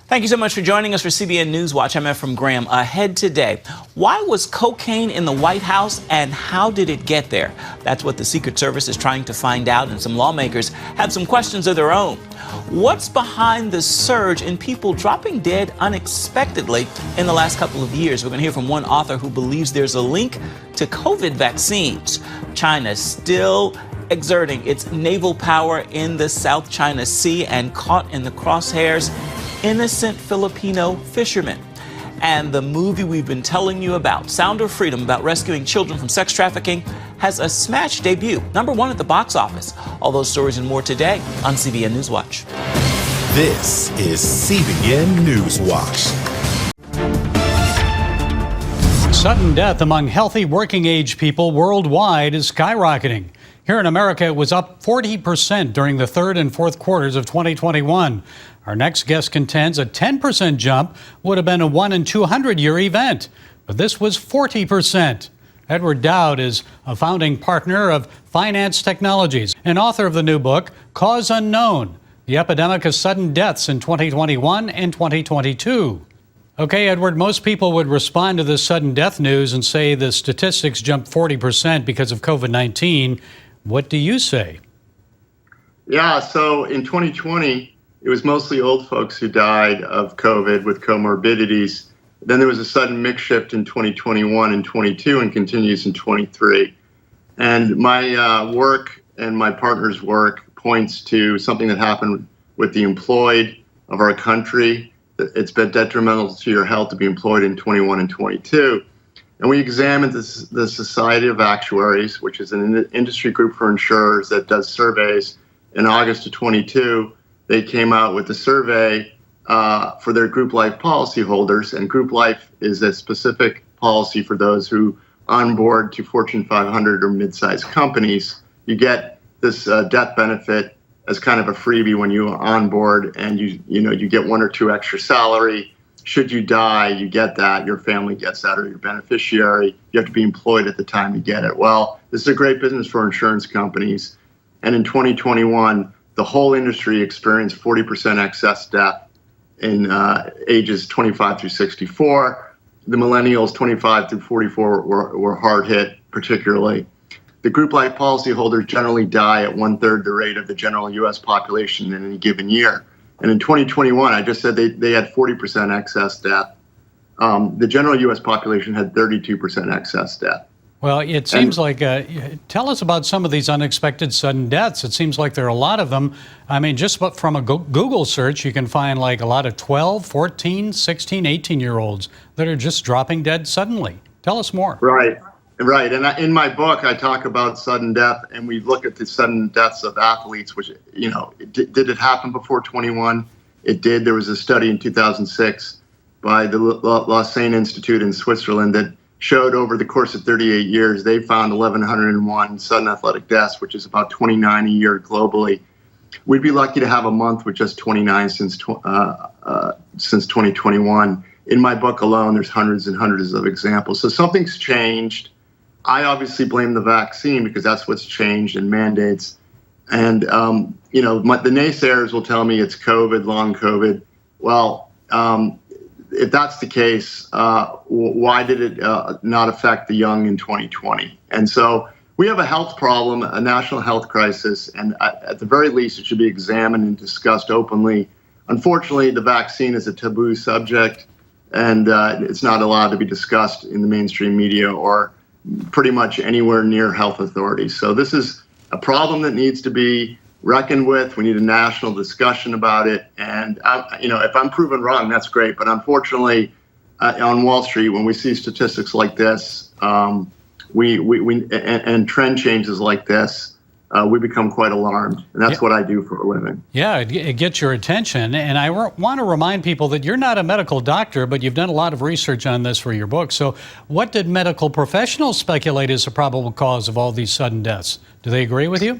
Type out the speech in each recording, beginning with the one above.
Thank you so much for joining us for CBN News Watch. I'm Ephraim Graham. Ahead today, why was cocaine in the White House and how did it get there? That's what the Secret Service is trying to find out, and some lawmakers have some questions of their own. What's behind the surge in people dropping dead unexpectedly in the last couple of years? We're going to hear from one author who believes there's a link to COVID vaccines. China still exerting its naval power in the South China Sea and caught in the crosshairs innocent Filipino fishermen. And the movie we've been telling you about, Sound of Freedom, about rescuing children from sex trafficking, has a smash debut, #1 at the box office. All those stories and more today on CBN News Watch. This is CBN News Watch. Sudden death among healthy working age people worldwide is skyrocketing. Here in America, it was up 40% during the third and fourth quarters of 2021. Our next guest contends a 10% jump would have been a 1 in 200-year event, but this was 40%. Edward Dowd is a founding partner of Finance Technologies and author of the new book, Cause Unknown, The Epidemic of Sudden Deaths in 2021 and 2022. Okay, Edward, most people would respond to this sudden death news and say the statistics jumped 40% because of COVID-19. What do you say? Yeah, so in 2020, it was mostly old folks who died of COVID with comorbidities. Then there was a sudden mix shift in 2021 and 22 and continues in 23. And my work and my partner's work points to something that happened with the employed of our country. It's been detrimental to your health to be employed in 21 and 22. And we examined the Society of Actuaries, which is an industry group for insurers that does surveys. In August of 22, they came out with a survey for their group life policyholders. And group life is a specific policy for those who onboard to Fortune 500 or mid-sized companies. You get this death benefit as kind of a freebie when you onboard, and you get 1 or 2 extra salary. Should you die, you get that. Your family gets that, or your beneficiary. You have to be employed at the time you get it. Well, this is a great business for insurance companies. And in 2021, the whole industry experienced 40% excess death in ages 25 through 64. The millennials, 25 through 44, were hard hit particularly. The group life policyholders generally die at 1/3 the rate of the general U.S. population in any given year. And in 2021, I just said they had 40% excess death. The general U.S. population had 32% excess death. Well, it seems like, tell us about some of these unexpected sudden deaths. It seems like there are a lot of them. I mean, just from a Google search, you can find like a lot of 12, 14, 16, 18-year-olds that are just dropping dead suddenly. Tell us more. Right. And in my book, I talk about sudden death, and we look at the sudden deaths of athletes, which, did it happen before 21? It did. There was a study in 2006 by the Lausanne Institute in Switzerland that showed over the course of 38 years, they found 1,101 sudden athletic deaths, which is about 29 a year globally. We'd be lucky to have a month with just 29 since 2021. In my book alone, there's hundreds and hundreds of examples. So something's changed. I obviously blame the vaccine because that's what's changed in mandates. And, the naysayers will tell me it's COVID, long COVID. Well, if that's the case, why did it not affect the young in 2020? And so we have a health problem, a national health crisis, and at the very least, it should be examined and discussed openly. Unfortunately, the vaccine is a taboo subject, and it's not allowed to be discussed in the mainstream media or pretty much anywhere near health authorities. So this is a problem that needs to be reckoned with. We need a national discussion about it. And, if I'm proven wrong, that's great. But unfortunately, on Wall Street, when we see statistics like this, and trend changes like this, we become quite alarmed. And that's what I do for a living. Yeah, it gets your attention. And I want to remind people that you're not a medical doctor, but you've done a lot of research on this for your book. So what did medical professionals speculate is the probable cause of all these sudden deaths? Do they agree with you?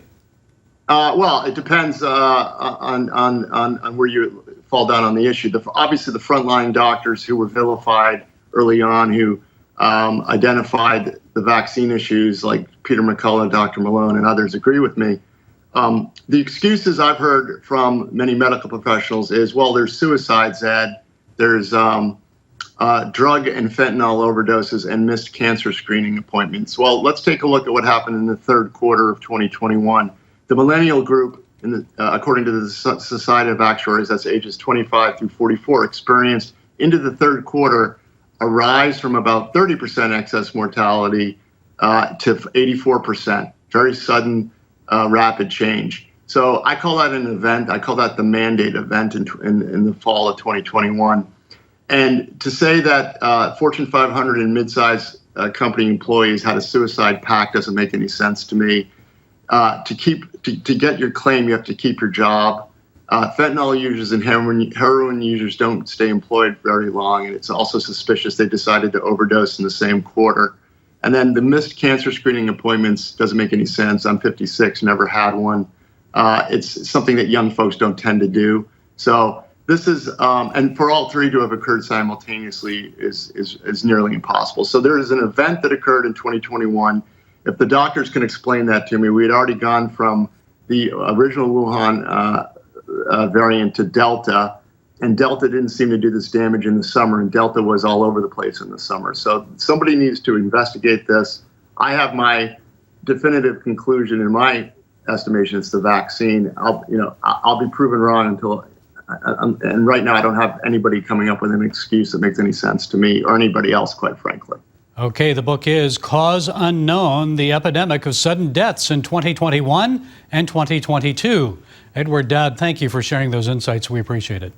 Well, it depends on where you fall down on the issue. Obviously, the frontline doctors who were vilified early on, who identified the vaccine issues, like Peter McCullough, Dr. Malone, and others, agree with me. The excuses I've heard from many medical professionals is, well, there's suicides, Ed, there's drug and fentanyl overdoses and missed cancer screening appointments. Well, let's take a look at what happened in the third quarter of 2021. The millennial group, according to the Society of Actuaries, that's ages 25 through 44, experienced into the third quarter a rise from about 30% excess mortality to 84%. Very sudden, rapid change. So I call that an event. I call that the mandate event in the fall of 2021. And to say that Fortune 500 and mid-sized company employees had a suicide pact doesn't make any sense to me. To get your claim, you have to keep your job. Fentanyl users and heroin users don't stay employed very long, and it's also suspicious they decided to overdose in the same quarter. And then the missed cancer screening appointments doesn't make any sense. I'm 56, never had one. It's something that young folks don't tend to do. So this is, and for all three to have occurred simultaneously is nearly impossible. So there is an event that occurred in 2021. If the doctors can explain that to me, we had already gone from the original Wuhan variant to Delta, and Delta didn't seem to do this damage in the summer, and Delta was all over the place in the summer. So somebody needs to investigate this. I have my definitive conclusion. In my estimation, it's the vaccine. I'll be proven wrong until, and right now I don't have anybody coming up with an excuse that makes any sense to me or anybody else, quite frankly. Okay, the book is Cause Unknown, The Epidemic of Sudden Deaths in 2021 and 2022. Edward Dowd, thank you for sharing those insights. We appreciate it.